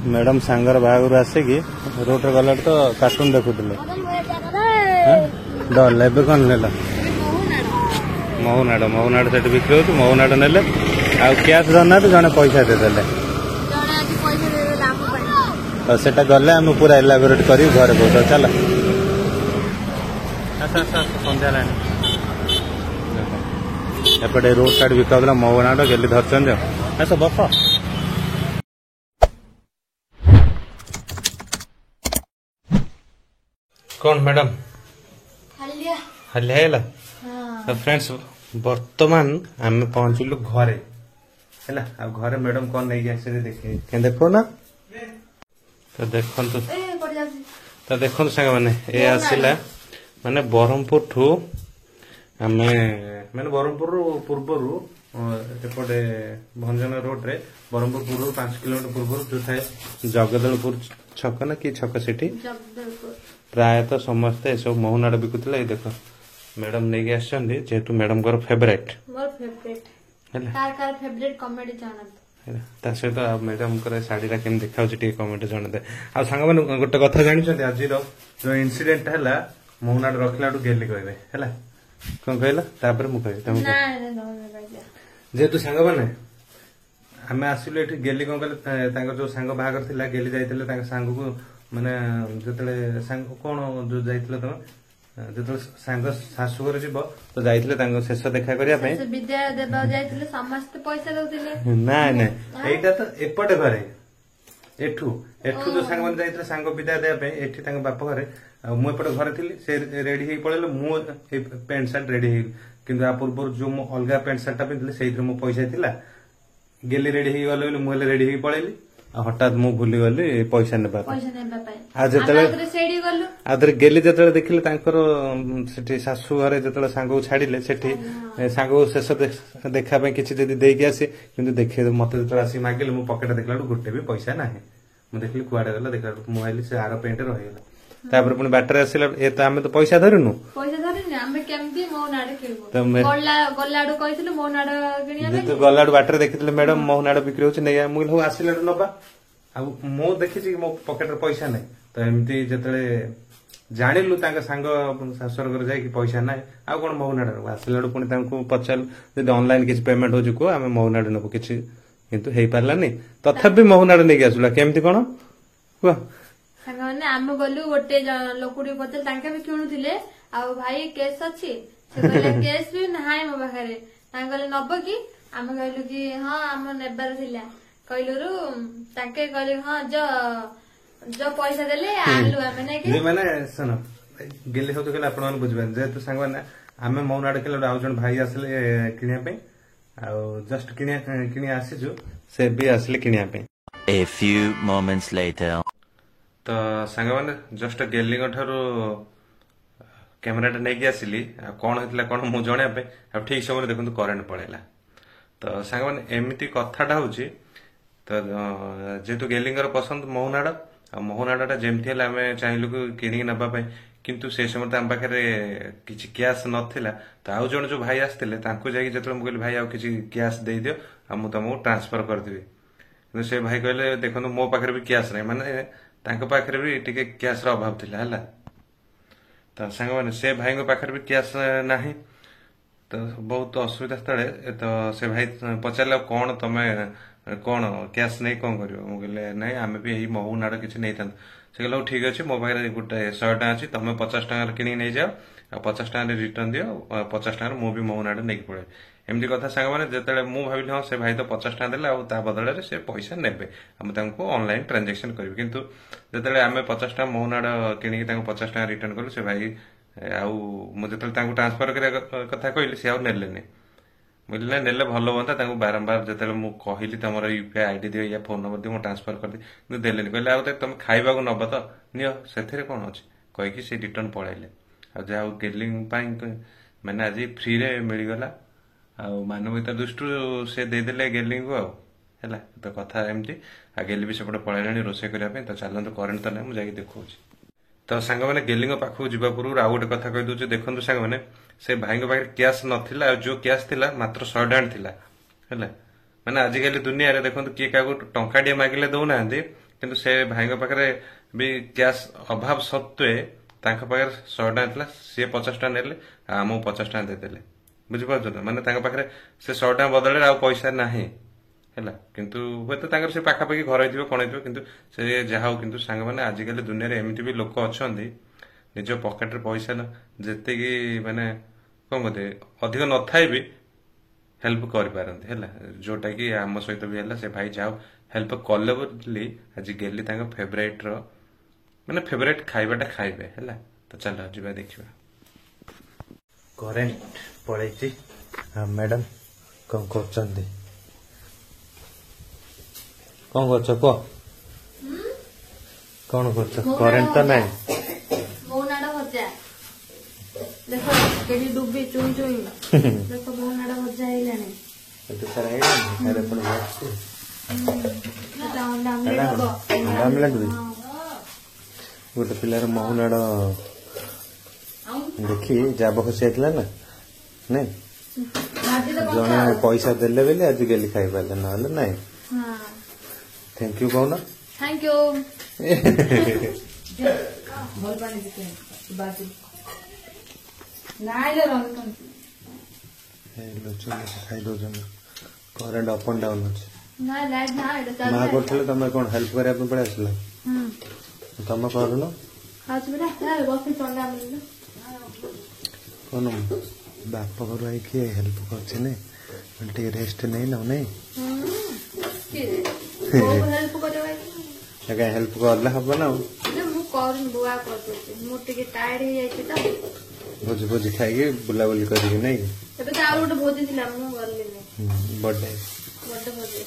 Madam सांगर बाहर आसिकी road गला तो कार्टून देखुले डल ए कौन ने महुनाड़ से बिक्री हो महुनाड़ ने कैश दना जड़े पैसा देदेले तो सेटा गले आम पूरा इलाबोरेट कर घर कौन चल सन्ध्या एपटे रोड साइड बिका महुनाड़ गेली धरचंद आस बस कौन मैडम हलिया तो फ्रेंड्स बर्तमान आम पहुंचलु घरे है घरे मैडम कौन नहीं आसे देखे देखो ना तो देखो सांग मैंने ये आसला माने ब्रह्मपुर ठू आम मैंने ब्रह्मपुर पूर्वर एपटे भंजन रोड रे ब्रह्मपुर पूर्व 5 किलोमीटर पूर्व जो थाए जगदलपुर छक ना कि छक सेठी प्रायतः समस्ते सब महुनाड़ बिकुले देख मैडम नहीं आसछन जेहेतु मैडम को फेवरेट सहित मैडम शाढ़ी केम देखा कमेंट जनते आ सांग मैंने गोटे कथा जानी आज जो इनसीडेंट है महुनाड़ रखला गेली कहे है कौन कहला मुझे जेहेतु सांग मैंने आम आसलु ये गेली कौन कहले जो सांग बाहर थी गेली जाते सांग को माने जिते सांग कौन जो जाइए तुम जो सांग शाशुघर जीव तो जाइए शेष देखा करने ना ना यहीटा तो एपटे घरे एठू एठू जो सांग मैंने जाइए सांग विदाय देवाई एठी बाप घरे मुझे घरे थी से रेडी हो पड़े मु पैंट सार्ट रेडी कि पूर्व जो मु अलग पैंट सार्टा पिंधि से मो पैसा थिला गेली रेडी हो गले मुझे रेडी हो पड़ेली हठात मु भूली गली पैसा ने गेली जो देखिले शाशु घरे जो सांग को छाड़े से सांग को शेष देखापी किसी देकी आसी कि देखे मत जो आसिक मागिले मो पकेट देखला गोटे भी पैसा ना मुझे देखिली कुआड़े गला देखला मुझे से आर पेंट रहीगला पुणी बाटर आसला ये तो आम तो पैसा धरनु गला बाटर देखी मैडम महुनाड़ बिक्री हो मुझे आसला नबा मु देखी मो पकेट पैसा ना तो एमती जो जाणिलु सांग शाशुर घर जाकि पैसा ना आ कौन महुनाड़ आसला पुणी पचारू ऑनलाइन किसी पेमेंट हो कह आम महुनाड़ नबु कि किंतु हो पारानी तथापि महुनाड़ नहीं आसला केमती कौन कह आम गलु गोटे लोक पचार भी किणुले आ भाई केस अच्छी केस भी ना मो पाखे नब कि आम कहलु कि हाँ आम नेबार कहलु कहले हाँ जो पैसा देले आनलु आमे माने सुन गेले हो तो आप बुझे जेहेतु सांग मैंने आम महुनाड़ खेल आउ जन भाई आसले किनिया जस्ट कि आसीचु से भी आसले किनिया A few moments later. तो सांग मैंने जस्ट गेली ठारू कैमेराटा नहीं आसिली कौन होता कौन मुझे जनापे ठीक समय देखो करेन्ट पड़ेगा तो सांग मैंने एमती कथाटा हूँ तो जेहेतु गेलींगर पसंद महुनाड़ महुनाड़ा जमती आम चाहलु कि नापी किंतु से समय तो आम पाखे किसी कैश नाला तो आउ जन जो भाई आसते जो मुझे भाई आउ कि कैश दे दियो आ मुझे तुमको ट्रांसफर करदेवी से भाई कहले देखो मो पाखे भी कैश ना माने पाखे भी टे कैश अभाव था तो सांग मैंने से भाई पाखे भी कैश ना तो बहुत असुविधा स्थले तो से भाई पचारे कौन तुम कौन कैश नहीं कौन कर मुझे ना आम भी यही महुनाड़ किसी नहीं था से कहला ठीक अच्छे मो पाखे गोटे 100 टଙ୍କା अच्छी तुम 50 टଙ୍କା कि नहीं जाओ आ 50 टଙ୍କା रिटर्न दियो 50 टଙ୍କା मु भी महुनाड़ नहीं पड़े एमती कथा सांग मैंने जिते मु भाविली हाँ से भाई तो 50 टଙ୍କା देला आ बदल से पैसा नेबे आम ऑनलाइन ट्रांजेक्शन करी किंतु जिते आम 50 टଙ୍କା महुनाड़ कि 50 टଙ୍କା रिटर्न कलु से भाई मुझे ट्रांसफर कथा कहली सी आने बुझे ना भल हाँ बारंबार जो कहली तुम यूपीआई आईडी दियो या फोन नंबर दियो ट्रांसफर कर दी देले कहले तुम खाइबा नब तो नियो से कौन अच्छे कहीकि से रिटर्न पड़ाइले आ गेलिंग मैंने आज फ्री रे मिलगला आ मानवीयता दृष्टि से देदेले गेलिंग को है तो कथा एमती आ गेली भी सेपटे पड़ाइला रोषे करने तो चलते करेन्ट तो ना मुझे देखा तो सांग मैंने गेली पाखक जावा पूर्व आउ गोटे कथा कहीदे देखो सांग मैंने से भाई पाखे कैश नाला जो कैश थिला मात्र 100 टଙ୍କା थिला है मैंने आजिकल दुनिया रे देखो किए क्या टंकाटे मागिले दौना କିନ୍ତୁ ସେ ଭାଇଙ୍କ ପାଖରେ ବି କ୍ୟାସ୍ ଅଭାବ ସତ୍ତ୍ୱେ ତାଙ୍କ ପାଖରେ 100 ଟଙ୍କା ଥିଲା, ସିଏ 50 ଟଙ୍କା ନେଲେ ଆଉ ଆମକୁ 50 ଟଙ୍କା ଦେଇଦେଲେ। ବୁଝିପାରୁଛ ନା, ମାନେ ତାଙ୍କ ପାଖରେ ସେ 100 ଟଙ୍କା ବଦଳରେ ଆଉ ପଇସା ନାହିଁ ହେଲା। କିନ୍ତୁ ହୁଏତ ତାଙ୍କର ସେ ପାଖାପାଖି ଘର ହେଇଥିବ କଣ ହେଇଥିବ, କିନ୍ତୁ ସେ ଯାହା ହଉ, କିନ୍ତୁ ସାଙ୍ଗମାନେ ଆଜିକାଲି ଦୁନିଆରେ ଏମିତି ବି ଲୋକ ଅଛନ୍ତି ନିଜ ପକେଟରେ ପଇସା ଯେତିକି ମାନେ କଣ କହନ୍ତି ଅଧିକ ନଥାଏ ବି ହେଲ୍ପ କରିପାରନ୍ତି ହେଲା, ଯୋଉଟା କି ଆମ ସହିତ ବି ହେଲା। ସେ ଭାଇ ଯାଉ ହେଲ୍ପ କଲେ ବୋଲି ଆଜି ଗେଲି ତାଙ୍କ ଫେଭରାଇଟ ଖାଇବାଟା ଖାଇବେ ହେଲା। ତ ଚାଲ ଯିବା ଦେଖିବା। କରେଣ୍ଟ ପଳେଇଛି। ମ୍ୟାଡାମ କଣ କରୁଛନ୍ତି? କଣ କରୁଛ କୁହ? କଣ କରୁଛ? କରେଣ୍ଟ ତ ନାହିଁ। ମଉନାଡ ଭଜା ଦେଖ କେଠି ଡୁବି ଚୁଇଁ ଚୁଇଁ ଦେଖ ମଉନାଡ ଭଜା ହେଇଲାଣି। ଏତେ ସାରା ହେଇଗଲାଣି ପୁଣି ବସିଛି। ଗୋଟେ ପିଲାର ମହୁନାଡ ଦେଖି ଜାବ ଖସି ଯାଇଥିଲା ନା, ନାଇଁ ଜଣେ ପଇସା ଦେଲେ ବୋଲି ଆଜି ଗେଲି ଖାଇପାରିଲେ, ନହେଲେ ନାଇଁ। ଥ୍ୟାଙ୍କ ୟୁ କହୁନ। Thank you. ଖାଇ ଦଉଛନ୍ତି। କରେଣ୍ଟ ଅପ୍ ଆଣ୍ଡ ଡାଉନ୍ ଅଛି। ମା କରୁଥିଲେ, ତମେ କଣ ହେଲ୍ପ କରିବା ପାଇଁ ପଳେଇ ଆସିଲ? ତମେ କରୁନ କଣ? ବାପ ଘରୁ ଆଇକି ହେଲ୍ପ କରୁଛି ନାଇଁ, ଟିକେ ରେଷ୍ଟ ନେଇ ନାଉ ନାଇଁ। ହେଲ୍ପ କଲେ ହବ ନା। ମୁଁ କରୁନି, ବୁଆ କରିଦଉଛି। ମୁଁ ଟିକେ ଟାୟାର୍ଡ ହେଇଯାଇଛି ତ। ଭୋଜି ଭୋଜି ଖାଇକି ବୁଲାବୁଲି କରିକି ନାଇଁ। ଏବେ ତ ଆଉ ଗୋଟେ ଭୋଜି ଥିଲା, ମୁଁ ଗଲିନି। ବର୍ଥଡେ ଭୋଜି।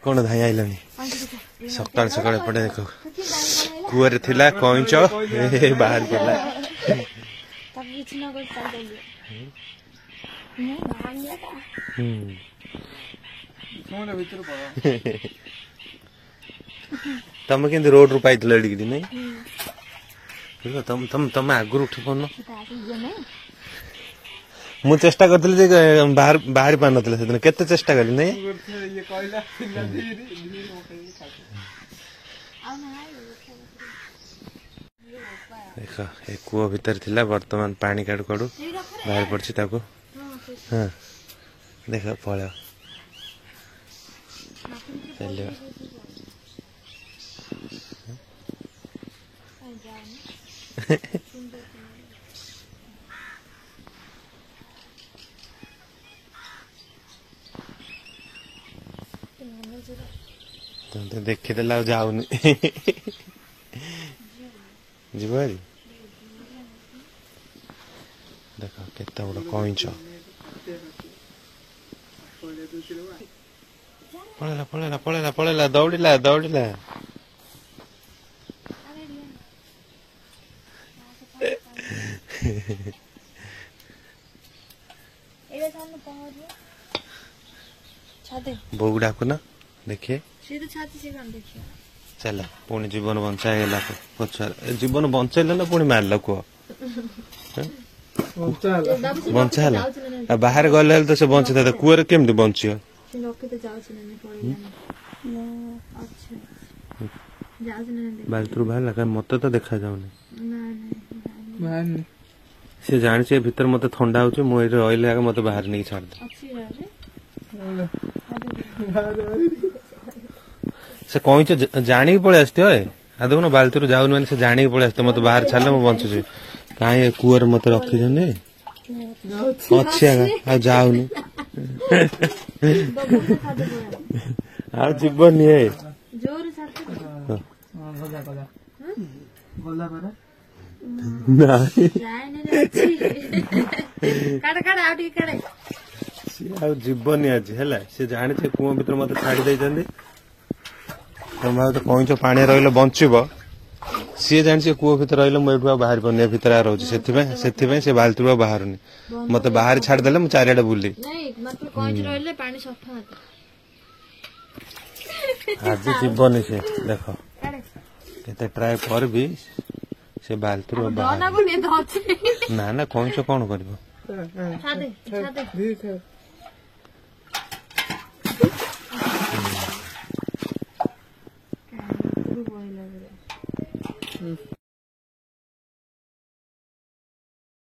କଣ ଧାଇ ଆଇଲାଣି ସକାଳ ସକାଳ। ଏପଟେ ଦେଖ କୂଅରେ ଥିଲା କଇଁଚ ବାହାରି ପଡିଲା। ତମେ କେମିତି ରୋଡ ରୁ ପାଇଥିଲ ଏଠିକି ନାଇଁ? ତମେ ଆଗରୁ ଉଠି ପାରୁନ। ମୁଁ ଚେଷ୍ଟା କରିଥିଲି ଯେ ବାହାରି ପାରୁନଥିଲା ସେଦିନ, କେତେ ଚେଷ୍ଟା କଲି ନାଇଁ। ଦେଖ ଏ କୂଅ ଭିତରେ ଥିଲା, ବର୍ତ୍ତମାନ ପାଣି କାଢୁ କାଢୁ ବାହାରି ପଡିଛି ତାକୁ। ହଁ ଦେଖ ପଳେଇବ ଚାଲିବ। ତମେ ତ ଦେଖିଦେଲା ଆଉ ଯାଉନି। ଯିବ ଭାରି। ଦେଖ କେତେ ବଡ କଇଁଛ। ପଳେଇଲା ପଳେଇଲା ପଳେଇଲା ପଳେଇଲା, ଦୌଡ଼ିଲା ଦୌଡ଼ିଲା। ବୋଉ ଡାକୁନ ଦେଖିଏ। ଚାଲ ପୁଣି ଜୀବନ ବଞ୍ଚାଇଗଲା ପଛରେ। ଜୀବନ ବଞ୍ଚେଇଲେ ନା ପୁଣି ମାରିଲ କୁହ? ବଞ୍ଚା ହେଲା। ଆଉ ବାହାରେ ଗଲେ ହେଲେ ତ ସେ ବଞ୍ଚିଥାନ୍ତା, କୂଅରେ କେମିତି ବଞ୍ଚିବ? ବାଲ୍ଟିରୁ ବାହାରିଲା କାହିଁ ମତେ ତ ଦେଖା ଯାଉନି। ସେ ଜାଣିଛି ଏ ଭିତରେ ମତେ ଥଣ୍ଡା ହଉଛି, ମୁଁ ଏଇଠି ରହିଲେ ଆଗ ମତେ ବାହାରେ ନେଇକି ଛାଡିଦେ। ସେ କଇଁଛ ଜାଣିକି ପଳେଇ ଆସିଥିବ। ଦେଖୁନ ବାଲ୍ଟିରୁ ଯାଉନି ମାନେ ସେ ଜାଣିକି ପଳେଇ ଆସିଥିବ, ମତେ ବାହାରେ ଛାଡିଲେ ମୁଁ ବଞ୍ଚୁଛି। କାହିଁ ଏ କୂଅରେ ମତେ ରଖିଛନ୍ତି? ଅଛି ଆଗ ଆଉ ଯାଉନି। ଆଉ ଯିବନି। ସିଏ ଆଉ ଯିବନି ଆଜି ହେଲା। ସେ ଜାଣିছে କୂଅ ଭିତରେ ମତେ ଛାଡି ଦେଇଛନ୍ତି। ତମେ ଭାବୁଛ କଇଁଛ ପାଣିରେ ରହିଲେ ବଞ୍ଚିବ, ସିଏ ଜାଣିଛି କୂଅ ଭିତରେ ରହିଲେ ମୁଁ ଏଠୁ ଆଉ ବାହାରି ପାରୁନି, ଏ ଭିତରେ ରହୁଛି। ସେଥିପାଇଁ ସେ ବାଲ୍ଟିରୁ ଆଉ ବାହାରୁନି। ମତେ ବାହାରେ ଛାଡିଦେଲେ ମୁଁ ଚାରିଆଡେ ବୁଲି। ଆଜି ଯିବନି ସେ। ଦେଖ କେତେ ଟ୍ରାଏ ପରେ ବି ସେ ବାଲ୍ଟିରୁ ନା ନା କଇଁଛ କଣ କରିବ? କହିଲା ପରେ